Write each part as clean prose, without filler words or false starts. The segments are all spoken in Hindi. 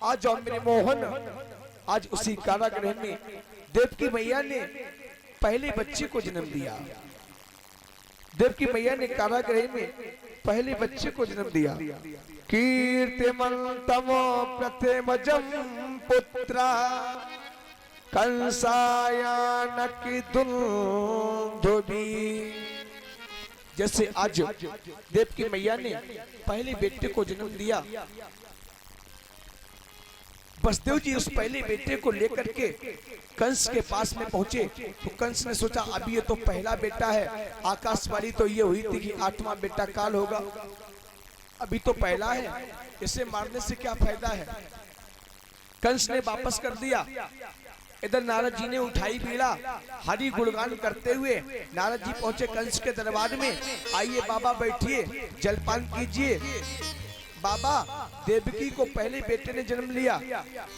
आज और मेरे मोहन, आज उसी कारागृह में देवकी मैया ने पहले बच्चे को जन्म दिया। देवकी मैया ने कारागृह में पहले बच्चे को जन्म दिया। कीर्तिमंतमो प्रथमजं पुत्रा कंसायानकी दुंदुभी। जैसे आज देवकी मैया ने पहले बेटे को जन्म दिया, वसुदेव जी उस पहले बेटे को लेकर के कंस के पास में पहुंचे तो कंस ने सोचा अभी ये तो पहला बेटा है, आकाशवाणी तो ये हुई थी कि 8वां बेटा काल होगा, अभी तो पहला है, इसे मारने से क्या फायदा है। कंस ने वापस कर दिया। इधर नारद जी ने उठाई पीड़ा, हरि गुणगान करते हुए नारद जी पहुंचे कंस के दरबार में। आइए बाबा बैठिए, जलपान कीजिए। बाबा, देवकी को पहले बेटे ने जन्म लिया,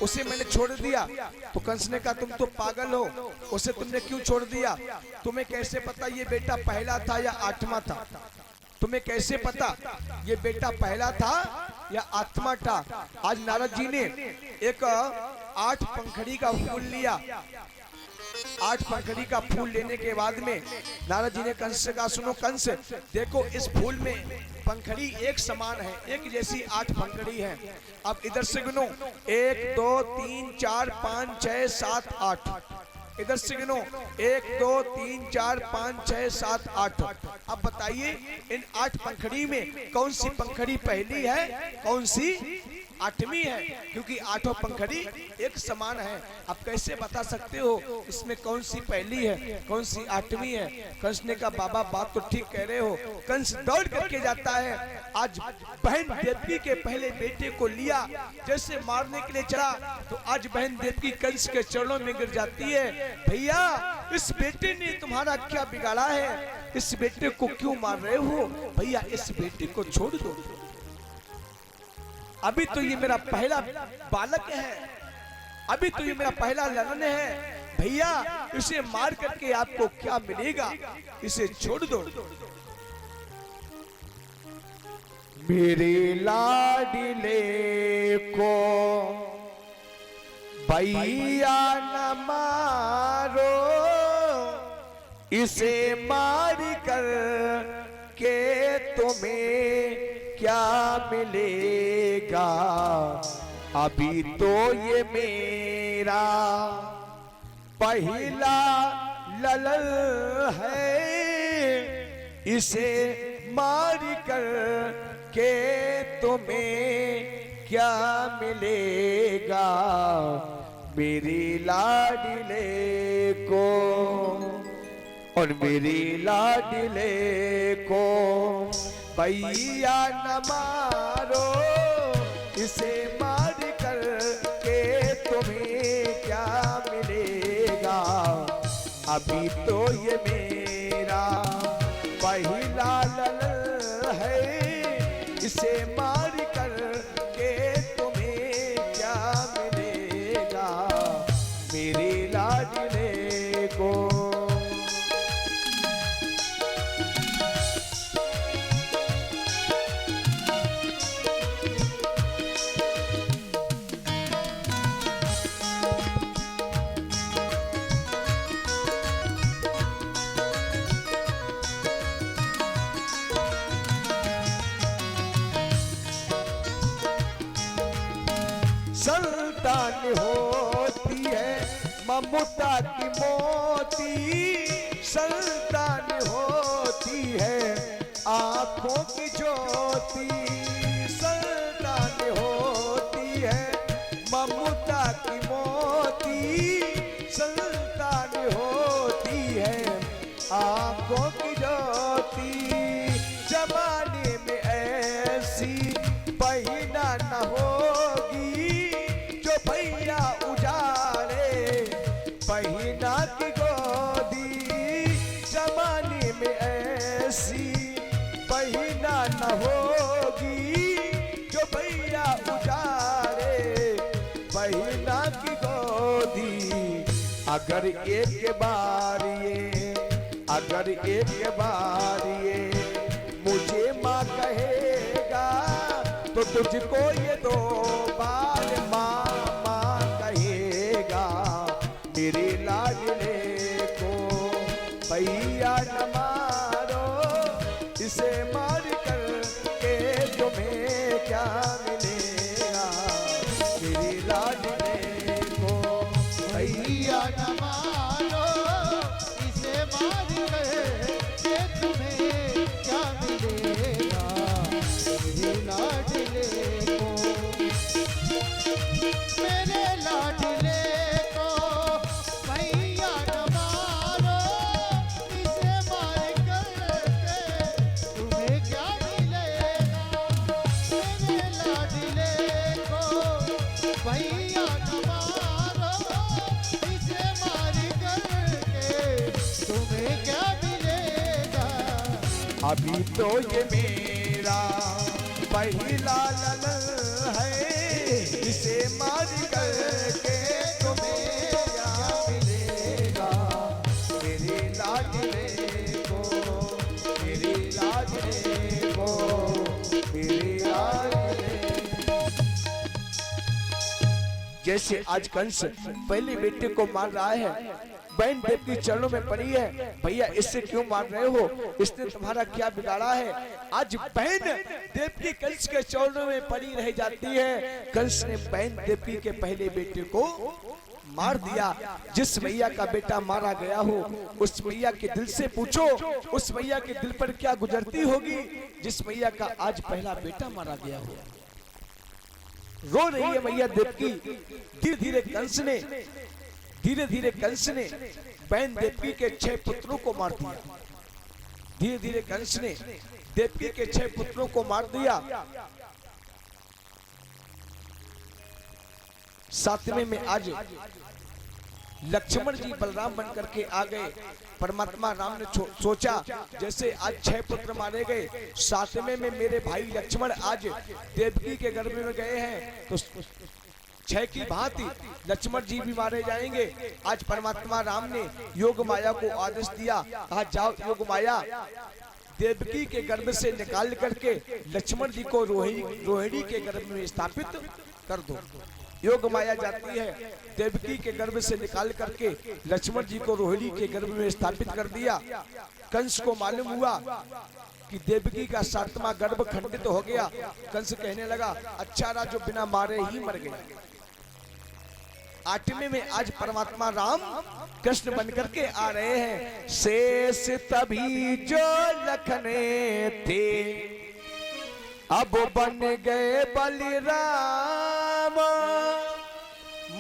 उसे मैंने छोड़ दिया। तो कंस ने कहा तुम तो पागल हो, उसे तुमने क्यों छोड़ दिया? तुम्हें कैसे पता ये बेटा पहला था या 8वां था? तुम्हें कैसे पता ये बेटा पहला था या 8वां था? आज नारद जी ने एक 8 पंखड़ी का फूल लिया। 8 पंखड़ी का फूल लेने के बाद में नारद जी ने कंस से कहा सुनो कंस, देखो इस फूल में पंखड़ी एक समान है, एक जैसी 8 पंखड़ी है। अब इधर से गिनो 1 2 3 4 5 6 7 8। इधर से गिनो 1 2 3 4 5 6 7 8। अब बताइए इन 8 पंखड़ी में कौन सी पंखड़ी पहली है, कौन सी 8वीं है? क्योंकि 8 पंखड़ी एक समान है। आप कैसे बता सकते हो इसमें कौन सी पहली है, कौन सी 8वीं है? कंस ने कहा बाबा बात तो ठीक कह रहे हो। कंस दौड़ करके जाता है, आज बहन देवकी के पहले बेटे को लिया, जैसे मारने के लिए चला तो आज बहन देवकी कंस के चरणों में गिर जाती है। भैया, इस बेटे ने तुम्हारा क्या बिगाड़ा है? इस बेटे को क्यों मार रहे हो? भैया इस बेटे को छोड़ दो, अभी तो ये मेरा पहला बालक है, अभी तो ये मेरा पहला ललन है। भैया इसे मार करके आपको क्या मिलेगा, इसे छोड़ दो। मेरे लाडले को भैया न मारो, इसे मार कर के तुम्हें क्या मिलेगा, अभी तो ये मेरा पहला ललन है, इसे मार कर के तुम्हें क्या मिलेगा, मेरी लाडले को और मेरी लाडले को भैया न मारो, इसे मार कर के तुम्हें क्या मिलेगा, अभी तो ये मेरा पहला ललन है, इसे मार कर के तुम्हें क्या मिलेगा, मेरे लाडले को। संतान होती है ममता की मोती, संतान होती है आंखों की ज्योति, संतान होती है ममता की मोती, संतान होती है आंखों की ज्योति, जमाने में ऐसी बहिना न होगी जो भैया उजाड़े बहिना की गोदी, जमाने में ऐसी बहिना न होगी जो भैया उजाड़े बहिना की गोदी। अगर एक बार ये, अगर एक बार ये मुझे माँ कहेगा तो तुझको ये 2 बार माँ भैया न मारो, इसे मार करके तुम्हें क्या मिलेगा। अभी तो ये मेरा पहला ललन है, इसे मार करके तुम्हें क्या मिलेगा। मेरी लाडले को, मेरी लाडले को, मेरी लाडले। जैसे आज कंस पहले बेटे को मार रहा है, बहन देव की चरणों में पड़ी है, भैया इससे क्यों मार रहे हो, इसने तुम्हारा क्या बिगाड़ा है। आज बहन देवकी कंस के चरणों में पड़ी रह जाती है। कंस ने बहन देवकी के पहले बेटे को मार दिया। जिस मैया का बेटा मारा गया हो, उस मैया के दिल से पूछो, उस मैया के दिल पर क्या गुजरती होगी जिस मैया का आज पहला बेटा मारा गया हो। रो रही है मैया देवकी। धीरे धीरे कंस ने बहन देवकी के 6 पुत्रों को मार दिया। धीरे धीरे कंस ने देवकी के 6 पुत्रों को मार दिया। 7वें में आज लक्ष्मण जी बलराम बन करके आ गए। परमात्मा राम ने सोचा जैसे आज 6 पुत्र मारे गए, 7वें में मेरे भाई लक्ष्मण आज देवकी के गर्भ में गए हैं, तो 6 की भांति लक्ष्मण जी भी मारे जाएंगे। आज परमात्मा राम ने योग माया को आदेश दिया, कहा जाओ योग माया देवकी के गर्भ से निकाल करके लक्ष्मण जी को रोहिणी के गर्भ में स्थापित कर दो। योग माया जाती है, देवकी के गर्भ से निकाल करके लक्ष्मण जी को रोहिणी के गर्भ में स्थापित कर दिया। कंस को मालूम हुआ कि देवकी का 7वां गर्भ खंडित हो गया। कंस कहने लगा अच्छा रहा जो बिना मारे ही मर गया। 8वें में आज परमात्मा राम कृष्ण बन करके आ रहे हैं। शेष तभी जो लखने थे, अब बन गए बलिराम।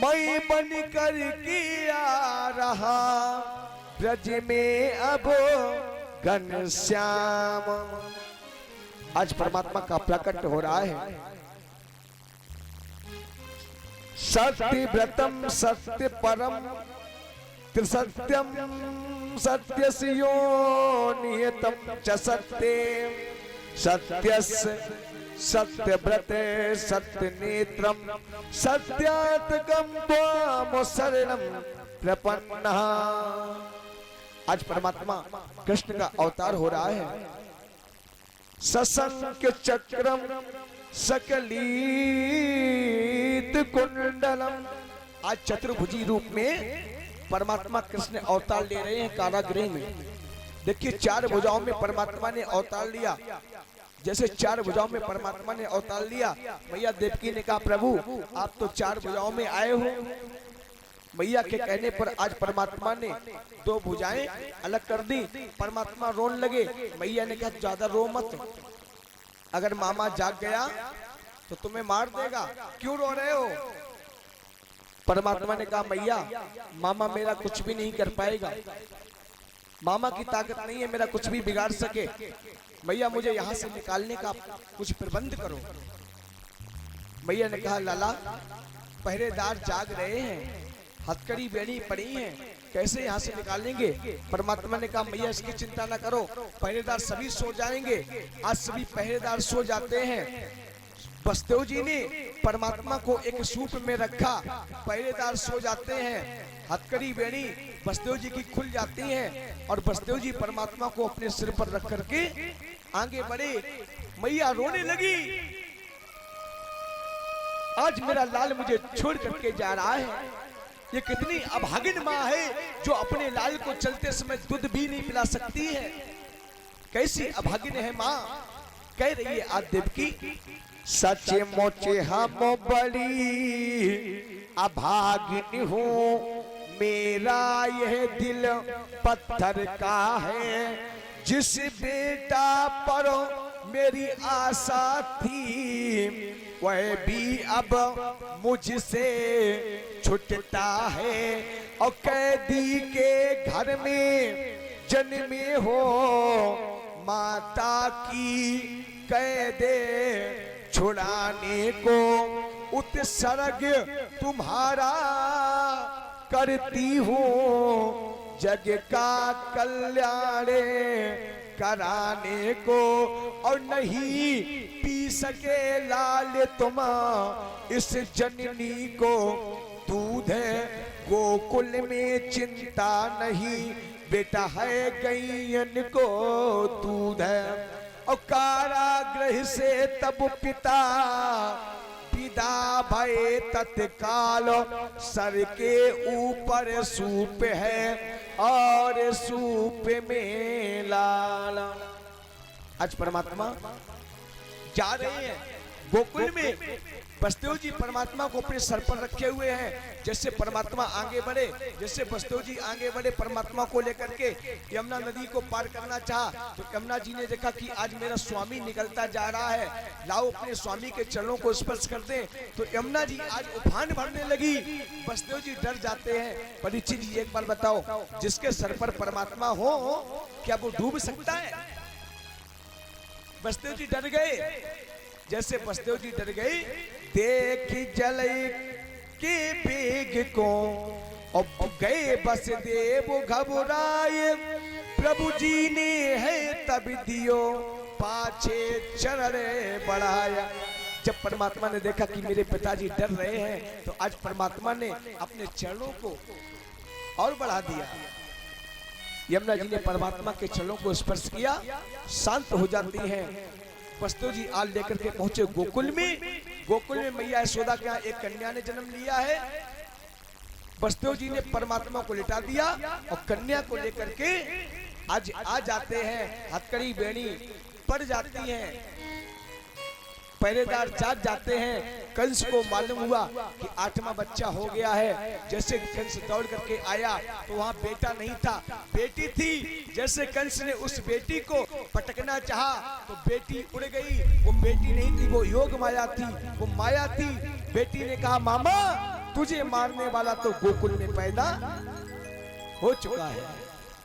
मैं बन कर किया रहा ब्रज में अब घनश्याम। आज परमात्मा का प्रकट हो रहा है। सत्य व्रतम सत्य परम त्रिसत्यम सत्यस्यो नियतम च सत्य सत्यस्य सत्यव्रते सत्यनेत्रम सत्यात्मकं त्वां शरणं प्रपन्नः। आज परमात्मा कृष्ण का अवतार हो रहा है। सशंक चक्रम सकलीत कुंडलम। आज चतुर्भुजी रूप में परमात्मा कृष्ण अवतार ले रहे हैं कारागृह में। देखिए 4 भुजाओं में परमात्मा ने अवतार लिया। जैसे 4 भुजाओं में परमात्मा ने अवतार लिया, मैया देवकी ने कहा प्रभु आप तो 4 भुजाओं में आए हो। मैया के कहने पर आज परमात्मा ने 2 भुजाएं अलग कर दी। परमात्मा रोने लगे। मैया ने कहा ज्यादा रो मत, अगर मामा जाग गया तो तुम्हें मार देगा, क्यों रो रहे हो। परमात्मा ने कहा मैया मामा मेरा कुछ भी नहीं कर पाएगा, मामा की ताकत नहीं है मेरा कुछ भी बिगाड़ सके। मैया मुझे यहाँ से निकालने का कुछ प्रबंध करो। मैया ने कहा लाला पहरेदार जाग रहे हैं, हथकड़ी बेड़ी पड़ी हैं, कैसे यहाँ से निकालेंगे। परमात्मा ने कहा मैया इसकी चिंता ना करो, पहरेदार सभी सो जाएंगे। आज सभी पहरेदार सो जाते हैं। बसदेव जी ने परमात्मा को एक सूप में रखा, पहरेदार सो जाते हैं। हथकड़ी बेड़ी बसदेव जी की खुल जाती हैं और बसदेव जी परमात्मा को अपने सिर पर रख करके आगे बढ़े। मैया रोने लगी, आज मेरा लाल मुझे छोड़ करके जा रहा है। ये कितनी अभागिन माँ है जो अपने लाल को चलते समय दूध भी नहीं पिला सकती है। कैसी अभागिन है माँ, कह रही है आज देवकी सचे मोचे हम बड़ी अभागिन हूँ, मेरा यह दिल पत्थर का है। जिस बेटा पर मेरी आशा थी वह भी अब मुझसे छूटता है। और कैदी के घर में जन्मे हो माता की कैदे छुड़ाने को उत्सर्ग तुम्हारा करती हूँ जग का कल्याण कराने को, और नहीं पी सके लाल तुम इस जननी को दूध गोकुल में चिंता नहीं, बेटा है गैयन को दूध है। और कारागृह से तब पिता विदा भय तत्काल, सर के ऊपर सूप है और सूप में लाल। आज परमात्मा जा रहे हैं गोकुल में, बसदेव जी परमात्मा को अपने सर पर रखे हुए हैं। जैसे परमात्मा आगे बढ़े, जैसे बसदेव जी आगे बढ़े परमात्मा को लेकर के यमुना नदी को पार करना चाहा, तो यमुना जी ने देखा कि आज मेरा स्वामी निकलता जा रहा है, लाओ अपने स्वामी के चरणों को स्पर्श कर दें। तो यमुना जी आज उफान भरने लगी, बसदेव जी डर जाते हैं। परीक्षित जी एक बार बताओ, जिसके सर पर परमात्मा हो क्या वो डूब सकता है? बसदेव जी डर गए। जैसे बसदेव जी डर गए, देख जल के बेग को और गए बसदेव घबराए, प्रभु जी ने है तब दियो पाछे चरण बढ़ाया। जब परमात्मा ने देखा कि मेरे पिताजी डर रहे हैं, तो आज परमात्मा ने अपने चरणों को और बढ़ा दिया। यमुना जी ने परमात्मा के चरणों को स्पर्श किया, शांत हो जाती हैं। बसदेव जी आल लेकर के पहुंचे गोकुल में। गोकुल में मैया यशोदा के यहाँ एक कन्या ने जन्म लिया है। बसदेव जी ने परमात्मा को लिटा दिया और कन्या को लेकर के आज आ जाते हैं। हथकड़ी बेड़ी पड़ जाती हैं, पहरेदार जाग जाते हैं। कंस को मालूम हुआ कि 8वां बच्चा हो गया है। जैसे कंस दौड़ करके आया तो वहाँ बेटा नहीं था, बेटी थी। जैसे कंस ने उस बेटी को पटकना चाहा तो बेटी उड़ गई। वो बेटी नहीं थी, वो योग माया थी, वो माया थी। बेटी ने कहा, मामा तुझे मारने वाला तो गोकुल में पैदा हो चुका है।